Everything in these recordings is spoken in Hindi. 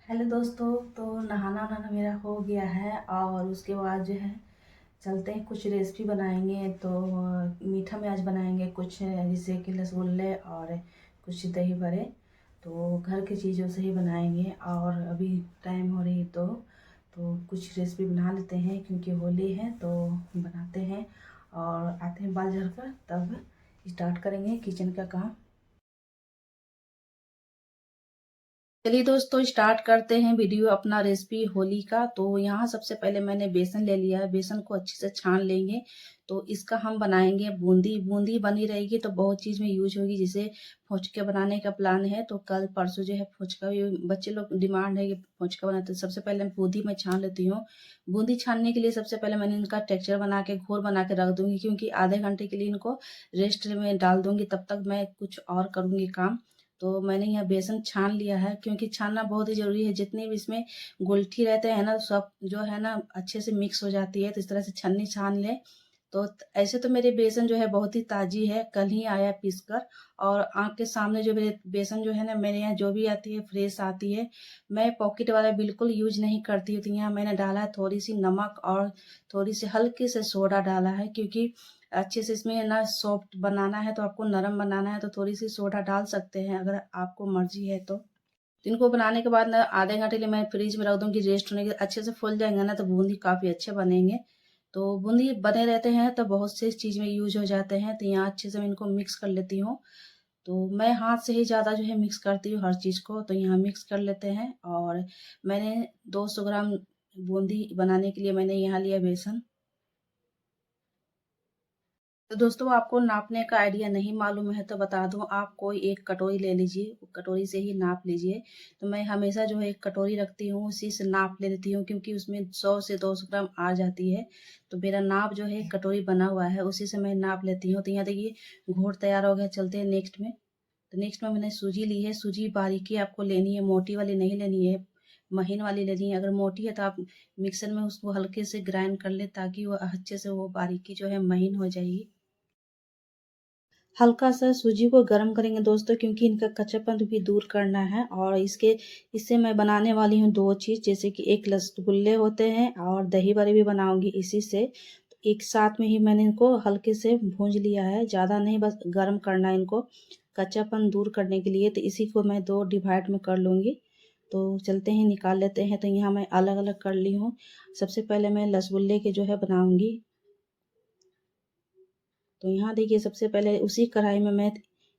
हेलो दोस्तों। तो नहाना वहाना मेरा हो गया है और उसके बाद जो है चलते हैं, कुछ रेसिपी बनाएंगे। तो मीठा में आज बनाएंगे कुछ, जैसे कि रसगुल्ले और कुछ दही बड़े। तो घर की चीज़ों से ही बनाएंगे और अभी टाइम हो रही तो कुछ रेसिपी बना लेते हैं, क्योंकि होली है तो बनाते हैं। और आते हैं बाल झड़कर, तब स्टार्ट करेंगे किचन का काम। चलिए दोस्तों, स्टार्ट करते हैं वीडियो अपना रेसिपी होली का। तो यहाँ सबसे पहले मैंने बेसन ले लिया है, बेसन को अच्छे से छान लेंगे। तो इसका हम बनाएंगे बूंदी। बूंदी बनी रहेगी तो बहुत चीज़ में यूज होगी, जैसे फुचके बनाने का प्लान है तो कल परसों जो है फुचका भी बच्चे लोग डिमांड है कि फुचका बनाते। तो सबसे पहले मैं बूंदी में छान लेती हूँ। बूंदी छानने के लिए सबसे पहले मैंने इनका टेक्सचर बना के घोल बना के रख दूंगी, क्योंकि आधे घंटे के लिए इनको रेस्ट में डाल दूंगी, तब तक मैं कुछ और करूंगी काम। तो मैंने यहाँ बेसन छान लिया है, क्योंकि छानना बहुत ही ज़रूरी है। जितने भी इसमें गुलठी रहते हैं ना, सब जो है ना अच्छे से मिक्स हो जाती है। तो इस तरह से छन्नी छान लें। तो ऐसे तो मेरे बेसन जो है बहुत ही ताज़ी है, कल ही आया पीस कर। और आँख के सामने जो मेरे बेसन जो है ना, मेरे यहाँ जो भी आती है फ्रेश आती है। मैं पॉकेट वाला बिल्कुल यूज नहीं करती हूँ। तो यहाँ मैंने डाला है थोड़ी सी नमक और थोड़ी सी हल्की से सोडा डाला है, क्योंकि अच्छे से इसमें ना सॉफ्ट बनाना है, तो आपको नरम बनाना है तो थोड़ी सी सोडा डाल सकते हैं अगर आपको मर्जी है तो। इनको बनाने के बाद ना आधे घंटे के लिए मैं फ्रिज में रख दूंगी रेस्ट होने के। अच्छे से फूल जाएंगे ना तो बूंदी काफ़ी अच्छे बनेंगे। तो बूंदी बने रहते हैं तो बहुत से चीज़ में यूज हो जाते हैं। तो यहाँ अच्छे से मैं इनको मिक्स कर लेती हूँ। तो मैं हाथ से ही ज़्यादा जो है मिक्स करती हूँ हर चीज़ को। तो यहाँ मिक्स कर लेते हैं। और मैंने 200 ग्राम बूंदी बनाने के लिए मैंने यहाँ लिया बेसन। तो दोस्तों, आपको नापने का आइडिया नहीं मालूम है तो बता दूं, आप कोई एक कटोरी ले लीजिए, कटोरी से ही नाप लीजिए। तो मैं हमेशा जो है एक कटोरी रखती हूँ, उसी से नाप ले लेती हूँ, क्योंकि उसमें 100 से 200 ग्राम आ जाती है। तो मेरा नाप जो है कटोरी बना हुआ है, उसी से मैं नाप लेती हूँ। तो यहाँ देखिए घोट तैयार हो गया। चलते हैं नेक्स्ट में। तो नेक्स्ट में मैंने सूजी ली है। सूजी बारीकी आपको लेनी है, मोटी वाली नहीं लेनी है, महीन वाली लेनी है। अगर मोटी है तो आप मिक्सर में उसको हल्के से ग्राइंड कर ले, ताकि वो अच्छे से वो बारीकी जो है महीन हो जाएगी। हल्का सा सूजी को गर्म करेंगे दोस्तों, क्योंकि इनका कच्चापन भी दूर करना है। और इससे मैं बनाने वाली हूँ दो चीज़, जैसे कि एक रसगुल्ले होते हैं और दही बड़े भी बनाऊंगी इसी से। तो एक साथ में ही मैंने इनको हल्के से भूंज लिया है, ज़्यादा नहीं, बस गर्म करना है इनको कच्चापन दूर करने के लिए। तो इसी को मैं दो डिवाइड में कर लूँगी। तो चलते हैं निकाल लेते हैं। तो यहाँ मैं अलग अलग कर ली हूँ। सबसे पहले मैं रसगुल्ले के जो है बनाऊंगी। तो यहाँ देखिए सबसे पहले उसी कढ़ाई में मैं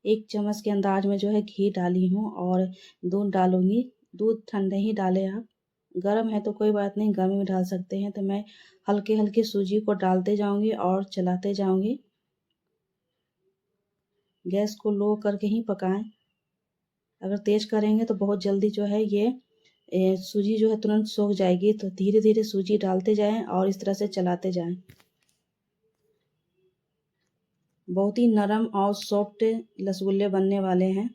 1 चम्मच के अंदाज में जो है घी डाली हूँ और दूध डालूंगी। दूध ठंडे ही डालें आप, गर्म है तो कोई बात नहीं, गर्म में डाल सकते हैं। तो मैं हल्के हल्के सूजी को डालते जाऊंगी और चलाते जाऊंगी। गैस को लो करके ही पकाएं। अगर तेज करेंगे तो बहुत जल्दी जो है ये सूजी जो है तुरंत सूख जाएगी। तो धीरे धीरे सूजी डालते जाएं और इस तरह से चलाते जाएं। बहुत ही नरम और सॉफ्ट रसगुल्ले बनने वाले हैं।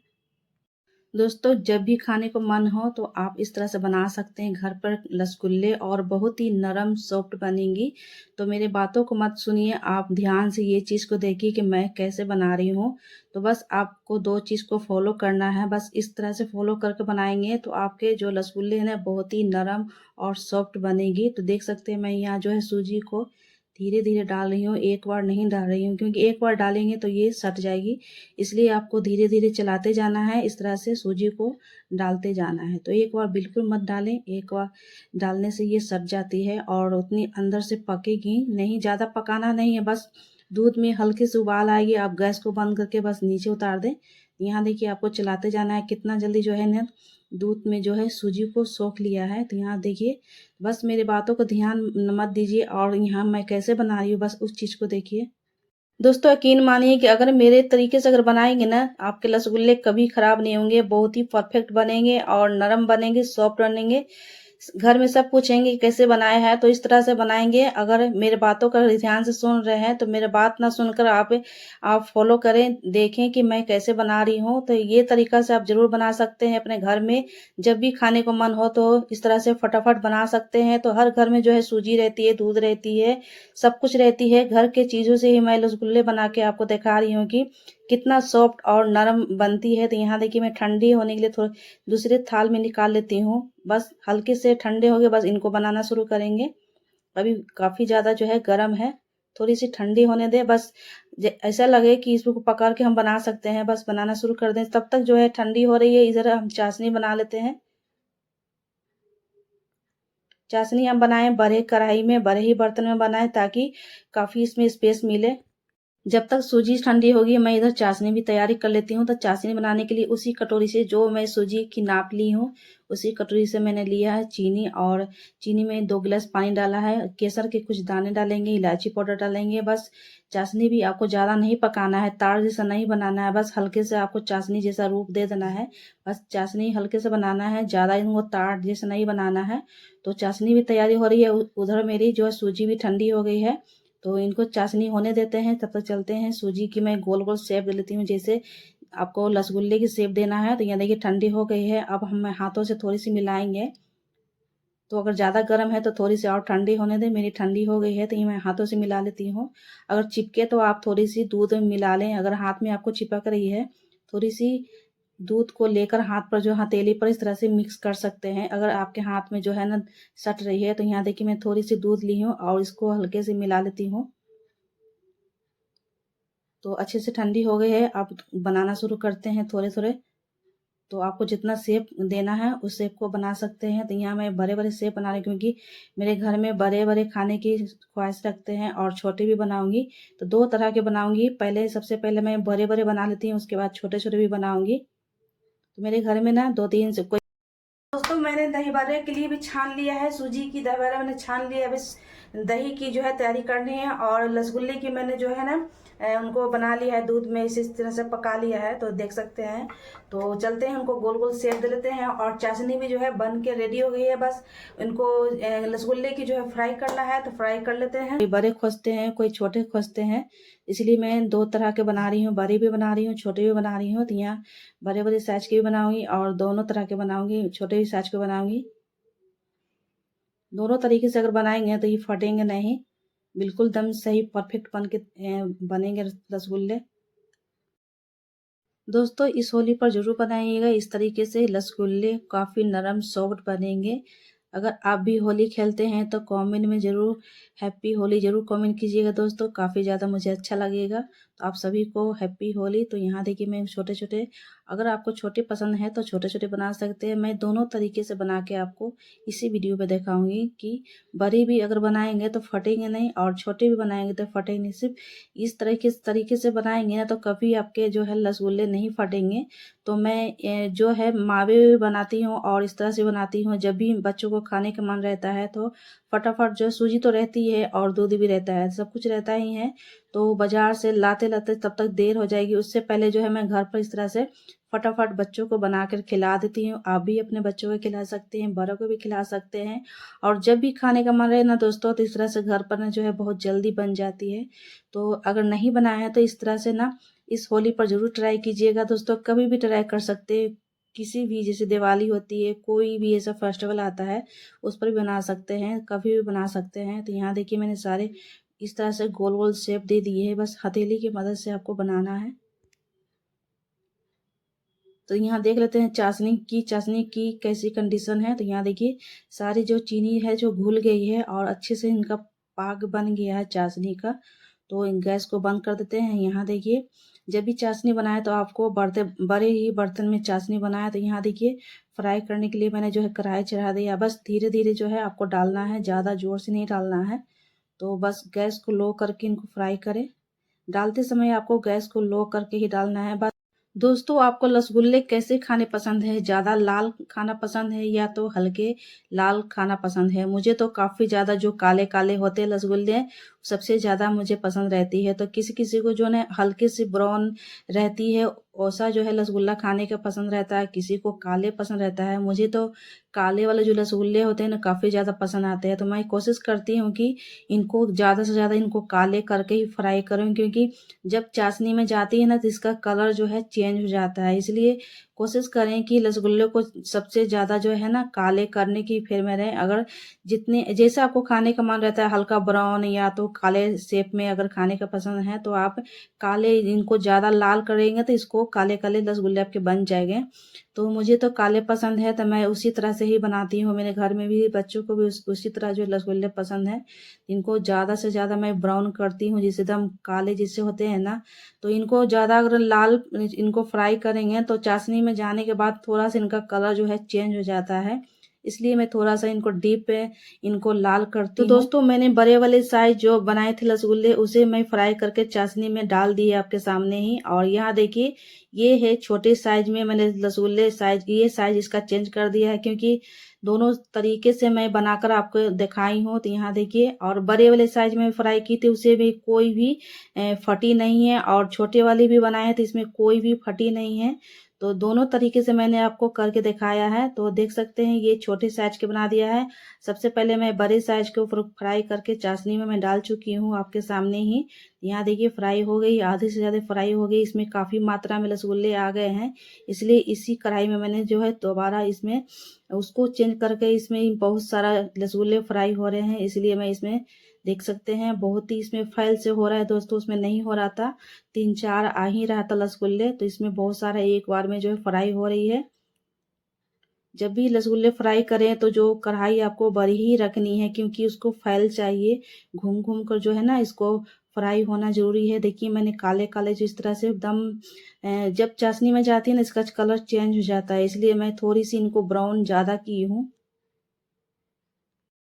दोस्तों, जब भी खाने को मन हो तो आप इस तरह से बना सकते हैं घर पर रसगुल्ले, और बहुत ही नरम सॉफ्ट बनेंगी। तो मेरे बातों को मत सुनिए, आप ध्यान से ये चीज़ को देखिए कि मैं कैसे बना रही हूँ। तो बस आपको दो चीज़ को फॉलो करना है। बस इस तरह से फॉलो करके बनाएंगे तो आपके जो रसगुल्ले हैं ना बहुत ही नरम और सॉफ्ट बनेगी। तो देख सकते हैं मैं यहाँ जो है सूजी को धीरे धीरे डाल रही हूँ, एक बार नहीं डाल रही हूँ, क्योंकि एक बार डालेंगे तो ये सट जाएगी। इसलिए आपको धीरे धीरे चलाते जाना है, इस तरह से सूजी को डालते जाना है। तो एक बार बिल्कुल मत डालें, एक बार डालने से ये सट जाती है और उतनी अंदर से पकेगी नहीं। ज़्यादा पकाना नहीं है, बस दूध में हल्के से उबाल आएगी, आप गैस को बंद करके बस नीचे उतार दें। यहाँ देखिए आपको चलाते जाना है, कितना जल्दी जो है ना दूध में जो है सूजी को सोख लिया है। तो यहाँ देखिए, बस मेरी बातों को ध्यान मत दीजिए, और यहाँ मैं कैसे बना रही हूँ बस उस चीज़ को देखिए। दोस्तों, यकीन मानिए कि अगर मेरे तरीके से अगर बनाएंगे ना, आपके रसगुल्ले कभी खराब नहीं होंगे, बहुत ही परफेक्ट बनेंगे और नरम बनेंगे, सॉफ्ट बनेंगे। घर में सब पूछेंगे कि कैसे बनाए हैं, तो इस तरह से बनाएंगे। अगर मेरे बातों का ध्यान से सुन रहे हैं तो मेरे बात ना सुनकर आप फॉलो करें, देखें कि मैं कैसे बना रही हूँ। तो ये तरीका से आप जरूर बना सकते हैं अपने घर में। जब भी खाने को मन हो तो इस तरह से फटाफट बना सकते हैं। तो हर घर में जो है सूजी रहती है, दूध रहती है, सब कुछ रहती है। घर के चीज़ों से ही मैं रसगुल्ले बना के आपको दिखा रही हूँ कि कितना सॉफ्ट और नरम बनती है। तो यहाँ देखिए मैं ठंडी होने के लिए थोड़ा दूसरे थाल में निकाल लेती हूँ। बस हल्के से ठंडे हो गए, बस इनको बनाना शुरू करेंगे। अभी काफ़ी ज़्यादा जो है गर्म है, थोड़ी सी ठंडी होने दें। बस ऐसा लगे कि इसको पकड़ के हम बना सकते हैं, बस बनाना शुरू कर दें। तब तक जो है ठंडी हो रही है, इधर हम चाशनी बना लेते हैं। चाशनी हम बनाएं बड़े कढ़ाई में, बड़े ही बर्तन में बनाएं ताकि काफ़ी इसमें स्पेस मिले। जब तक सूजी ठंडी होगी मैं इधर चाशनी भी तैयारी कर लेती हूँ। तो चाशनी बनाने के लिए उसी कटोरी से जो मैं सूजी की नाप ली हूँ, उसी कटोरी से मैंने लिया है चीनी, और चीनी में 2 गिलास पानी डाला है। केसर के कुछ दाने डालेंगे, इलायची पाउडर डालेंगे। बस चाशनी भी आपको ज़्यादा नहीं पकाना है, तार जैसा नहीं बनाना है, बस हल्के से आपको चाशनी जैसा रूप दे देना है। बस चाशनी हल्के से बनाना है, ज़्यादा इनको तार जैसा नहीं बनाना है। तो चाशनी भी तैयारी हो रही है, उधर मेरी जो है सूजी भी ठंडी हो गई है। तो इनको चाशनी होने देते हैं, तब तक चलते हैं। सूजी की मैं गोल गोल शेप दे लेती हूँ, जैसे आपको रसगुल्ले की शेप देना है। तो यहाँ देखिए ठंडी हो गई है, अब हम हाथों से थोड़ी सी मिलाएंगे। तो अगर ज़्यादा गर्म है तो थोड़ी सी और ठंडी होने दें। मेरी ठंडी हो गई है, तो ये मैं हाथों से मिला लेती हूँ। अगर चिपके तो आप थोड़ी सी दूध में मिला लें। अगर हाथ में आपको चिपक रही है, थोड़ी सी दूध को लेकर हाथ पर जो हथेली पर इस तरह से मिक्स कर सकते हैं। अगर आपके हाथ में जो है ना सट रही है, तो यहाँ देखिए मैं थोड़ी सी दूध ली हूँ और इसको हल्के से मिला लेती हूँ। तो अच्छे से ठंडी हो गई है, अब बनाना शुरू करते हैं थोड़े थोड़े। तो आपको जितना शेप देना है उस शेप को बना सकते हैं। तो यहाँ मैं बड़े बड़े शेप बना रही हूँ, क्योंकि मेरे घर में बड़े बड़े खाने की ख्वाहिश रखते हैं और छोटे भी बनाऊंगी। तो 2 तरह के बनाऊंगी। पहले सबसे पहले मैं बड़े बड़े बना लेती हूँ, उसके बाद छोटे छोटे भी बनाऊंगी। तो मेरे घर में ना 2-3 से कोई। दोस्तों मैंने दही बड़े के लिए भी छान लिया है, सूजी की दही बड़ा मैंने छान लिया है। बस दही की जो है तैयारी करनी है, और रसगुल्ले की मैंने जो है ना उनको बना लिया है, दूध में इसी तरह से पका लिया है, तो देख सकते हैं। तो चलते हैं, उनको गोल गोल शेप दे लेते हैं। और चाशनी भी जो है बन के रेडी हो गई है, बस इनको रसगुल्ले की जो है फ्राई करना है, तो फ्राई कर लेते हैं। कोई बड़े खोजते हैं, कोई छोटे खोजते हैं, इसलिए मैं 2 तरह के बना रही हूँ, बड़ी भी बना रही हूँ, छोटे भी बना रही हूँ। तो यहाँ बड़े बड़े साइज के भी बनाऊंगी और दोनों तरह के बनाऊंगी, छोटे भी साइज के बनाऊंगी। दोनों तरीके से अगर बनाएंगे तो ये फटेंगे नहीं, बिल्कुल दम सही परफेक्ट बन के बनेंगे रसगुल्ले। दोस्तों इस होली पर जरूर बनाइएगा, इस तरीके से रसगुल्ले काफ़ी नरम सॉफ्ट बनेंगे। अगर आप भी होली खेलते हैं तो कमेंट में ज़रूर हैप्पी होली ज़रूर कमेंट कीजिएगा दोस्तों, काफ़ी ज़्यादा मुझे अच्छा लगेगा। तो आप सभी को हैप्पी होली। तो यहाँ देखिए मैं छोटे छोटे, अगर आपको छोटे पसंद है तो छोटे छोटे बना सकते हैं। मैं दोनों तरीके से बना के आपको इसी वीडियो पे दिखाऊंगी कि बड़ी भी अगर बनाएंगे तो फटेंगे नहीं, और छोटे भी बनाएंगे तो फटेंगे नहीं। सिर्फ इस तरीके से बनाएंगे ना, तो कभी आपके जो है रसगुल्ले नहीं फटेंगे। तो मैं जो है मावे भी बनाती हूँ और इस तरह से बनाती हूँ। जब भी बच्चों को खाने का मन रहता है तो फटाफट, जो सूजी तो रहती है और दूध भी रहता है, सब कुछ रहता ही है। तो बाजार से लाते लाते तब तक देर हो जाएगी, उससे पहले जो है मैं घर पर इस तरह से फटाफट बच्चों को बनाकर खिला देती हूँ। आप भी अपने बच्चों को खिला सकते हैं, बड़ों को भी खिला सकते हैं। और जब भी खाने का मन रहे ना दोस्तों, तो इस तरह से घर पर ना जो है बहुत जल्दी बन जाती है। तो अगर नहीं बनाया है तो इस तरह से ना इस होली पर जरूर ट्राई कीजिएगा दोस्तों। कभी भी ट्राई कर सकते हैं, किसी भी, जैसे दिवाली होती है, कोई भी ऐसा फेस्टिवल आता है, उस पर भी बना सकते हैं, कभी भी बना सकते हैं। तो यहाँ देखिए मैंने सारे इस तरह से गोल गोल शेप दे दिए है, बस हथेली की मदद से आपको बनाना है। तो यहाँ देख लेते हैं चाशनी की कैसी कंडीशन है। तो यहाँ देखिए सारी जो चीनी है जो घुल गई है, और अच्छे से इनका पाक बन गया है चाशनी का। तो इन गैस को बंद कर देते हैं। यहाँ देखिए जब भी चाशनी बनाए तो आपको बड़े ही बर्तन में चाशनी बनाए। तो यहाँ देखिए फ्राई करने के लिए मैंने जो है कढ़ाई चढ़ा दिया। बस धीरे धीरे जो है आपको डालना है, ज़्यादा जोर से नहीं डालना है। तो बस गैस को लो करके इनको फ्राई करें। डालते समय आपको गैस को लो करके ही डालना है। बस दोस्तों आपको रसगुल्ले कैसे खाने पसंद है, ज़्यादा लाल खाना पसंद है या तो हल्के लाल खाना पसंद है? मुझे तो काफ़ी ज़्यादा जो काले काले होते हैं रसगुल्ले, सबसे ज़्यादा मुझे पसंद रहती है। तो किसी किसी को जो है हल्के से ब्राउन रहती है, वैसा जो है रसगुल्ला खाने का पसंद रहता है, किसी को काले पसंद रहता है। मुझे तो काले वाले जो रसगुल्ले होते हैं ना काफ़ी ज़्यादा पसंद आते हैं। तो मैं कोशिश करती हूँ कि इनको ज़्यादा से ज़्यादा इनको काले करके ही फ्राई करूँ, क्योंकि जब चाशनी में जाती है ना तो इसका कलर जो है चेंज हो जाता है। इसलिए कोशिश करें कि रसगुल्ले को सबसे ज़्यादा जो है ना काले करने की फेर में रहें। अगर जितने जैसा आपको खाने का मन रहता है, हल्का ब्राउन या तो काले शेप में अगर खाने का पसंद है तो आप काले, इनको ज़्यादा लाल करेंगे तो इसको काले काले रसगुल्ले आपके बन जाएंगे। तो मुझे तो काले पसंद है तो मैं उसी तरह से ही बनाती हूँ। मेरे घर में भी बच्चों को भी उसी तरह जो रसगुल्ले पसंद है। इनको ज़्यादा से ज़्यादा मैं ब्राउन करती हूँ, जिससे एकदम काले जिससे होते हैं ना। तो इनको ज़्यादा अगर लाल इनको फ्राई करेंगे तो चाशनी में जाने के बाद थोड़ा सा इनका कलर जो है चेंज हो जाता है, इसलिए मैं थोड़ा सा इनको डीप इनको लाल करती हूँ। तो दोस्तों मैंने बड़े वाले साइज जो बनाए थे रसगुल्ले उसे मैं फ्राई करके चाशनी में डाल दिए आपके सामने ही। और यहाँ देखिए ये है छोटे साइज में मैंने रसगुल्ले साइज, ये साइज इसका चेंज कर दिया है क्योंकि दोनों तरीके से मैं बनाकर आपको दिखाई हूँ। तो यहाँ देखिए, और बड़े वाले साइज में फ्राई की थी उसे भी कोई भी फटी नहीं है, और छोटे वाली भी बनाए तो इसमें कोई भी फटी नहीं है। तो दोनों तरीके से मैंने आपको करके दिखाया है। तो देख सकते हैं ये छोटे साइज के बना दिया है। सबसे पहले मैं बड़े साइज के ऊपर फ्राई करके चाशनी में मैं डाल चुकी हूँ आपके सामने ही। यहाँ देखिए फ्राई हो गई, आधे से ज़्यादा फ्राई हो गई। इसमें काफ़ी मात्रा में रसगुल्ले आ गए हैं, इसलिए इसी कढ़ाई में मैंने जो है दोबारा इसमें उसको चेंज करके इसमें बहुत सारा रसगुल्ले फ्राई हो रहे हैं। इसलिए मैं इसमें देख सकते हैं बहुत ही इसमें फैल से हो रहा है दोस्तों, उसमें नहीं हो रहा था, 3-4 आ ही रहा था रसगुल्ले। तो इसमें बहुत सारा एक बार में जो है फ्राई हो रही है। जब भी रसगुल्ले फ्राई करें तो जो कढ़ाई आपको बड़ी ही रखनी है क्योंकि उसको फैल चाहिए, घूम घूम कर जो है ना इसको फ्राई होना जरूरी है। देखिए मैंने काले काले जो इस तरह से एकदम जब चाशनी में जाती है ना इसका कलर चेंज हो जाता है, इसलिए मैं थोड़ी सी इनको ब्राउन ज़्यादा की हूँ।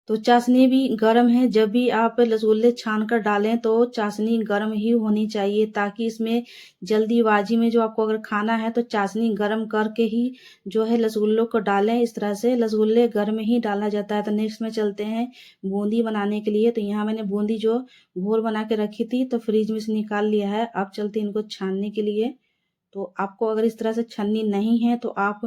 तो चाशनी भी गर्म है, जब भी आप रसगुल्ले छान कर डालें तो चाशनी गर्म ही होनी चाहिए, ताकि इसमें जल्दीबाजी में जो आपको अगर खाना है तो चाशनी गर्म करके ही जो है रसगुल्लों को डालें। इस तरह से रसगुल्ले गर्म ही डाला जाता है। तो नेक्स्ट में चलते हैं बूंदी बनाने के लिए। तो यहाँ मैंने बूंदी जो घोल बना के रखी थी तो फ्रिज में से निकाल लिया है। अब चलते हैं इनको छानने के लिए। तो आपको अगर इस तरह से छन्नी नहीं है तो आप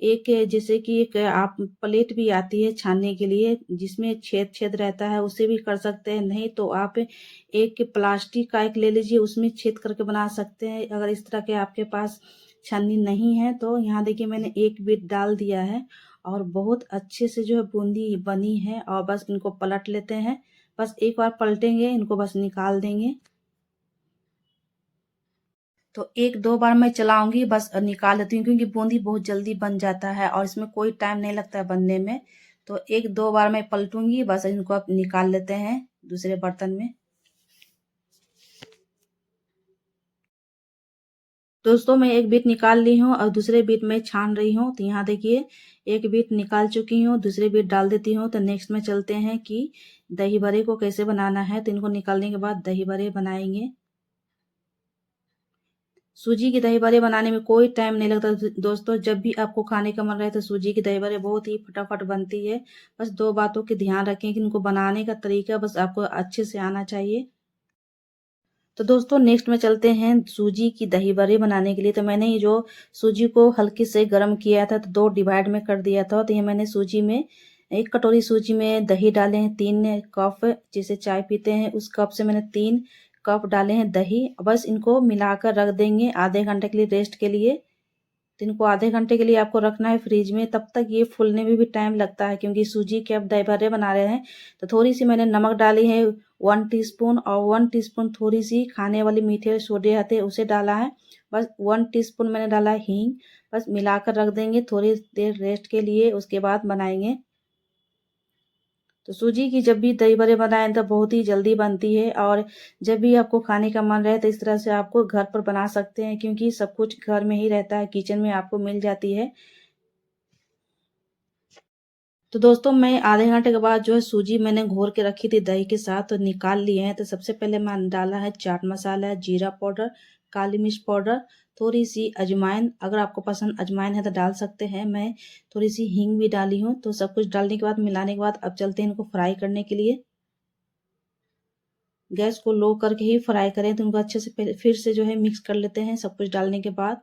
एक, जैसे कि एक आप प्लेट भी आती है छानने के लिए जिसमें छेद छेद रहता है, उसे भी कर सकते हैं। नहीं तो आप एक प्लास्टिक का एक ले लीजिए, उसमें छेद करके बना सकते हैं। अगर इस तरह के आपके पास छन्नी नहीं है तो यहाँ देखिए मैंने एक बिट डाल दिया है और बहुत अच्छे से जो है बूंदी बनी है। और बस इनको पलट लेते हैं, बस एक बार पलटेंगे इनको बस निकाल देंगे। तो 1-2 बार मैं चलाऊंगी, बस निकाल लेती हूँ क्योंकि बूंदी बहुत जल्दी बन जाता है और इसमें कोई टाइम नहीं लगता है बनने में। तो 1-2 बार मैं पलटूंगी, बस इनको अब निकाल लेते हैं दूसरे बर्तन में। दोस्तों मैं एक बीट निकाल ली हूँ और दूसरे बीट में छान रही हूँ। तो यहाँ देखिए एक बीट निकाल चुकी हूँ, दूसरे बीट डाल देती हूँ। तो नेक्स्ट में चलते हैं कि दही बड़े को कैसे बनाना है। तो इनको निकालने के बाद दही बड़े बनाएंगे। सूजी की दही बड़े बनाने में कोई टाइम नहीं लगता दोस्तों। जब भी आपको खाने का मन रहे तो सूजी की दही बड़े बहुत ही फटाफट बनती है। बस 2 बातों के ध्यान रखें कि इनको बनाने का तरीका बस आपको अच्छे से आना चाहिए। तो दोस्तों नेक्स्ट में चलते हैं सूजी की दही बड़े बनाने के लिए। तो मैंने ये जो सूजी को हल्के से गर्म किया था तो 2 डिवाइड में कर दिया था। तो ये मैंने सूजी में 1 कटोरी सूजी में दही डाले हैं 3 कप, जैसे चाय पीते हैं उस कप से मैंने 3 कप डाले हैं दही। बस इनको मिलाकर रख देंगे आधे घंटे के लिए रेस्ट के लिए। तो इनको आधे घंटे के लिए आपको रखना है फ्रिज में। तब तक ये फूलने में भी टाइम लगता है क्योंकि सूजी के अब दही बड़े बना रहे हैं। तो थोड़ी सी मैंने नमक डाली है 1 टीस्पून, और 1 टीस्पून थोड़ी सी खाने वाली मीठे सोडे आते हैं उसे डाला है। बस 1 टीस्पून मैंने डाला है हींग। बस मिलाकर रख देंगे थोड़ी देर रेस्ट के लिए, उसके बाद बनाएंगे। तो सूजी की जब भी दही बड़े बनाएं तो बहुत ही जल्दी बनती है, और जब भी आपको खाने का मन रहे तो इस तरह से आपको घर पर बना सकते हैं क्योंकि सब कुछ घर में ही रहता है, किचन में आपको मिल जाती है। तो दोस्तों मैं आधे घंटे के बाद जो है सूजी मैंने घोर के रखी थी दही के साथ तो निकाल लिए हैं। तो सबसे पहले मैंने डाला है चाट मसाला, जीरा पाउडर, काली मिर्च पाउडर, थोड़ी सी अजवाइन, अगर आपको पसंद अजवाइन है तो डाल सकते हैं। मैं थोड़ी सी हींग भी डाली हूँ। तो सब कुछ डालने के बाद मिलाने के बाद अब चलते हैं इनको फ्राई करने के लिए। गैस को लो करके ही फ्राई करें। तो इनको अच्छे से फिर से जो है मिक्स कर लेते हैं सब कुछ डालने के बाद।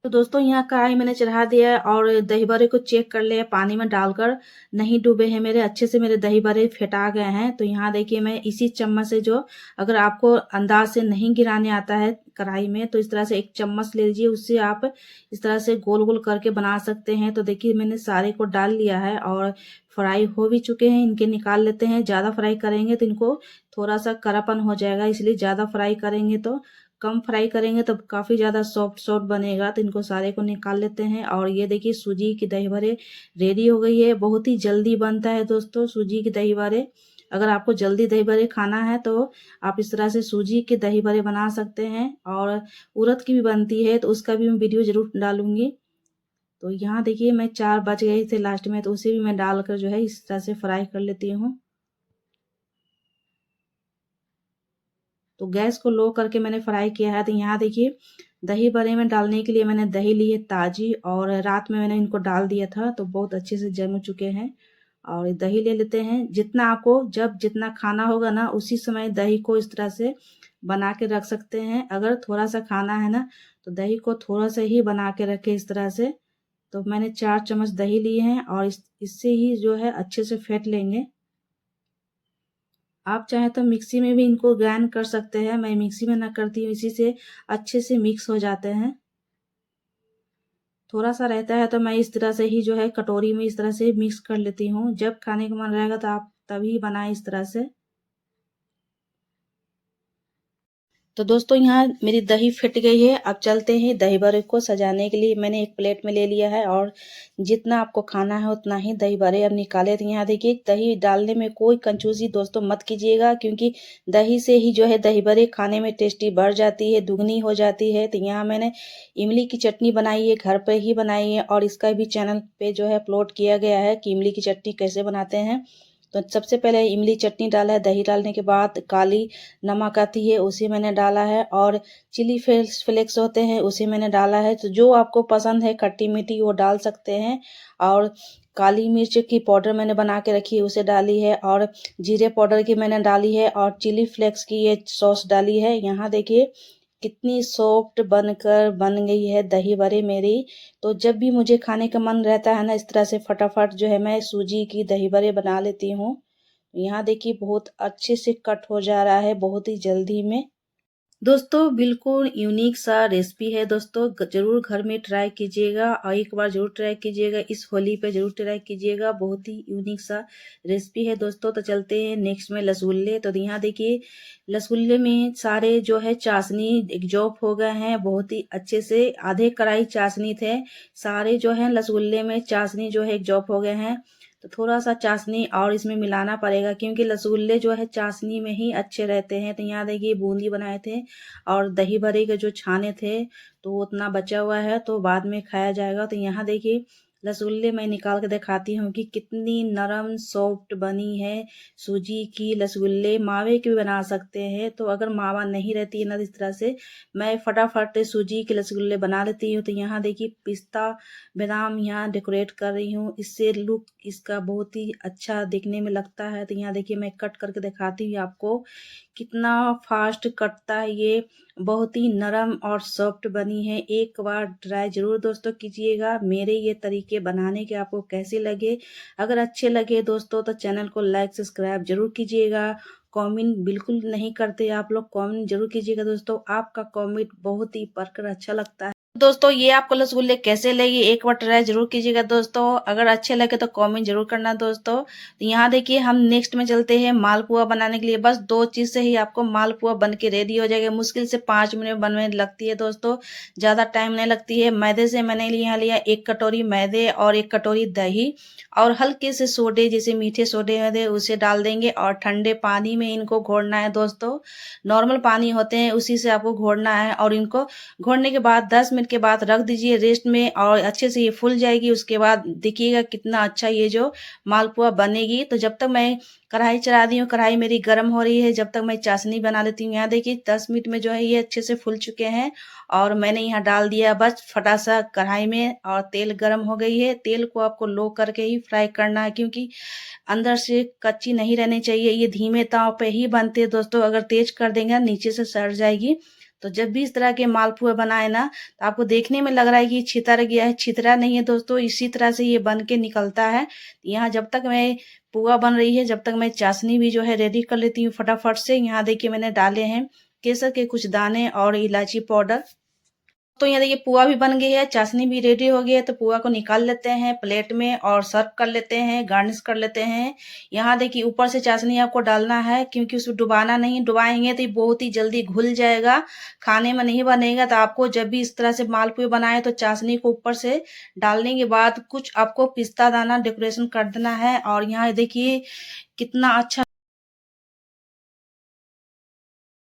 तो दोस्तों यहाँ कढ़ाई मैंने चढ़ा दिया है और दही बड़े को चेक कर लिया पानी में डालकर, नहीं डूबे हैं मेरे, अच्छे से मेरे दही बड़े फेटा गए हैं। तो यहाँ देखिए मैं इसी चम्मच से, जो अगर आपको अंदाज से नहीं गिराने आता है कढ़ाई में, तो इस तरह से एक चम्मच ले लीजिए, उससे आप इस तरह से गोल गोल करके बना सकते हैं। तो देखिए मैंने सारे को डाल लिया है और फ्राई हो भी चुके हैं। इनके निकाल लेते हैं। ज़्यादा फ्राई करेंगे तो इनको थोड़ा सा करापन हो जाएगा, इसलिए ज़्यादा फ्राई करेंगे तो, कम फ्राई करेंगे तो काफ़ी ज़्यादा सॉफ्ट सॉफ्ट बनेगा। तो इनको सारे को निकाल लेते हैं। और ये देखिए सूजी की दही बड़े रेडी हो गई है। बहुत ही जल्दी बनता है दोस्तों सूजी की दही बड़े। अगर आपको जल्दी दही बड़े खाना है तो आप इस तरह से सूजी के दही बड़े बना सकते हैं। और उड़द की भी बनती है, तो उसका भी मैं वीडियो ज़रूर डालूंगी। तो यहाँ देखिए मैं 4 बच गए थे लास्ट में, तो उसे भी मैं डालकर जो है इस तरह से फ्राई कर लेती हूँ। तो गैस को लो करके मैंने फ्राई किया है। तो यहाँ देखिए दही बड़े में डालने के लिए मैंने दही ली है ताजी, और रात में मैंने इनको डाल दिया था, तो बहुत अच्छे से जम चुके हैं। और दही ले लेते हैं। जितना आपको जब जितना खाना होगा ना, उसी समय दही को इस तरह से बना के रख सकते हैं। अगर थोड़ा सा खाना है ना, तो दही को थोड़ा सा ही बना के रखे इस तरह से। तो मैंने 4 चम्मच दही लिए हैं और इससे ही जो है अच्छे से फेंट लेंगे। आप चाहें तो मिक्सी में भी इनको ग्राइंड कर सकते हैं। मैं मिक्सी में ना करती हूँ, इसी से अच्छे से मिक्स हो जाते हैं। थोड़ा सा रहता है तो मैं इस तरह से ही जो है कटोरी में इस तरह से मिक्स कर लेती हूँ। जब खाने का मन रहेगा तो आप तभी बनाएं इस तरह से। तो दोस्तों यहाँ मेरी दही फिट गई है। अब चलते हैं दही बड़े को सजाने के लिए। मैंने एक प्लेट में ले लिया है और जितना आपको खाना है उतना ही दही बड़े अब निकाले। तो यहाँ देखिए दही डालने में कोई कंजूसी दोस्तों मत कीजिएगा, क्योंकि दही से ही जो है दही बड़े खाने में टेस्टी बढ़ जाती है, दुगनी हो जाती है। तो यहाँ मैंने इमली की चटनी बनाई है, घर पर ही बनाई है, और इसका भी चैनल पे जो है अपलोड किया गया है कि इमली की चटनी कैसे बनाते हैं। तो सबसे पहले इमली चटनी डाला है। दही डालने के बाद काली नमक आती है, उसे मैंने डाला है, और चिली फ्लेक्स होते हैं उसे मैंने डाला है। तो जो आपको पसंद है खट्टी मीठी वो डाल सकते हैं। और काली मिर्च की पाउडर मैंने बना के रखी है, उसे डाली है, और जीरे पाउडर की मैंने डाली है, और चिली फ्लेक्स की ये सॉस डाली है। यहाँ देखिए कितनी सॉफ्ट बनकर बन गई है दही बड़े मेरी। तो जब भी मुझे खाने का मन रहता है ना, इस तरह से फटाफट जो है मैं सूजी की दही बड़े बना लेती हूँ। यहाँ देखिए बहुत अच्छे से कट हो जा रहा है, बहुत ही जल्दी में। दोस्तों बिल्कुल यूनिक सा रेसिपी है दोस्तों, जरूर घर में ट्राई कीजिएगा, और एक बार जरूर ट्राई कीजिएगा, इस होली पे जरूर ट्राई कीजिएगा। बहुत ही यूनिक सा रेसिपी है दोस्तों। तो चलते हैं नेक्स्ट में रसगुल्ले। तो यहाँ देखिए रसगुल्ले में सारे जो है चाशनी एग्जॉब हो गए हैं बहुत ही अच्छे से। आधे कढ़ाई चाशनी थे, सारे जो है रसगुल्ले में चाशनी जो है एग्जॉब हो गए हैं। तो थोड़ा सा चाशनी और इसमें मिलाना पड़ेगा, क्योंकि रसगुल्ले जो है चाशनी में ही अच्छे रहते हैं। तो यहाँ देखिए बूंदी बनाए थे और दही बड़े के जो छाने थे, तो उतना बचा हुआ है, तो बाद में खाया जाएगा। तो यहाँ देखिए रसगुल्ले मैं निकाल के दिखाती हूँ कि कितनी नरम सॉफ्ट बनी है सूजी की रसगुल्ले। मावे की भी बना सकते हैं, तो अगर मावा नहीं रहती है ना, इस तरह से मैं फटाफट सूजी के रसगुल्ले बना लेती हूँ। तो यहाँ देखिए पिस्ता बादाम यहाँ डेकोरेट कर रही हूँ, इससे लुक इसका बहुत ही अच्छा दिखने में लगता है। तो यहाँ देखिए मैं कट करके दिखाती हूँ आपको कितना फास्ट कटता है ये। बहुत ही नरम और सॉफ्ट बनी है। एक बार ट्राई जरूर दोस्तों कीजिएगा। मेरे ये तरीके बनाने के आपको कैसे लगे? अगर अच्छे लगे दोस्तों तो चैनल को लाइक सब्सक्राइब जरूर कीजिएगा। कमेंट बिल्कुल नहीं करते आप लोग, कमेंट जरूर कीजिएगा दोस्तों। आपका कमेंट बहुत ही पढ़कर अच्छा लगता है। दोस्तों ये आपको रसगुल्ले कैसे लगे एक बार ट्राई जरूर कीजिएगा दोस्तों। अगर अच्छे लगे तो कमेंट जरूर करना दोस्तों। तो यहाँ देखिए हम नेक्स्ट में चलते हैं मालपुआ बनाने के लिए। बस 2 चीज से ही आपको मालपुआ बन के रेडी हो जाएगा। मुश्किल से 5 मिनट बनने लगती है दोस्तों, ज्यादा टाइम नहीं लगती है। मैदे से मैंने यहाँ लिया 1 कटोरी मैदे और 1 कटोरी दही, और हल्के से सोडे जैसे मीठे सोडे है उसे डाल देंगे, और ठंडे पानी में इनको घोड़ना है दोस्तों। नॉर्मल पानी होते हैं उसी से आपको घोड़ना है, और इनको घोड़ने के बाद 10 मिनट के बाद रख दीजिए रेस्ट में, और अच्छे से ये फूल जाएगी। उसके बाद देखिएगा कितना अच्छा ये जो मालपुआ बनेगी। तो जब तक मैं कढ़ाई चढ़ा दी हूँ, कढ़ाई मेरी गर्म हो रही है, जब तक मैं चाशनी बना लेती हूँ। यहाँ देखिए 10 मिनट में जो है ये अच्छे से फूल चुके हैं, और मैंने यहाँ डाल दिया बस फटासा कढ़ाई में, और तेल गर्म हो गई है। तेल को आपको लो करके ही फ्राई करना है, क्योंकि अंदर से कच्ची नहीं रहनी चाहिए। ये धीमे ताव पे ही बनते हैं दोस्तों, अगर तेज कर देंगे नीचे से सड़ जाएगी। तो जब भी इस तरह के मालपुआ बनाए ना, तो आपको देखने में लग रहा है कि छितर गया है, छितरा नहीं है दोस्तों, इसी तरह से ये बन के निकलता है। यहाँ जब तक मैं पुआ बन रही है, जब तक मैं चाशनी भी जो है रेडी कर लेती हूँ फटाफट से। यहाँ देखिए मैंने डाले हैं केसर के कुछ दाने और इलायची पाउडर। तो यहाँ देखिए पुआ भी बन गई है, चाशनी भी रेडी हो गई है, तो पुआ को निकाल लेते हैं प्लेट में और सर्व कर लेते हैं, गार्निश कर लेते हैं। यहाँ देखिए ऊपर से चाशनी आपको डालना है, क्योंकि उसमें डुबाना नहीं, डुबाएंगे तो ये बहुत ही जल्दी घुल जाएगा, खाने में नहीं बनेगा। तो आपको जब भी इस तरह से मालपुए बनाए तो चाशनी को ऊपर से डालने के बाद कुछ आपको पिस्ता दाना डेकोरेशन कर देना है। और यहाँ देखिए कितना अच्छा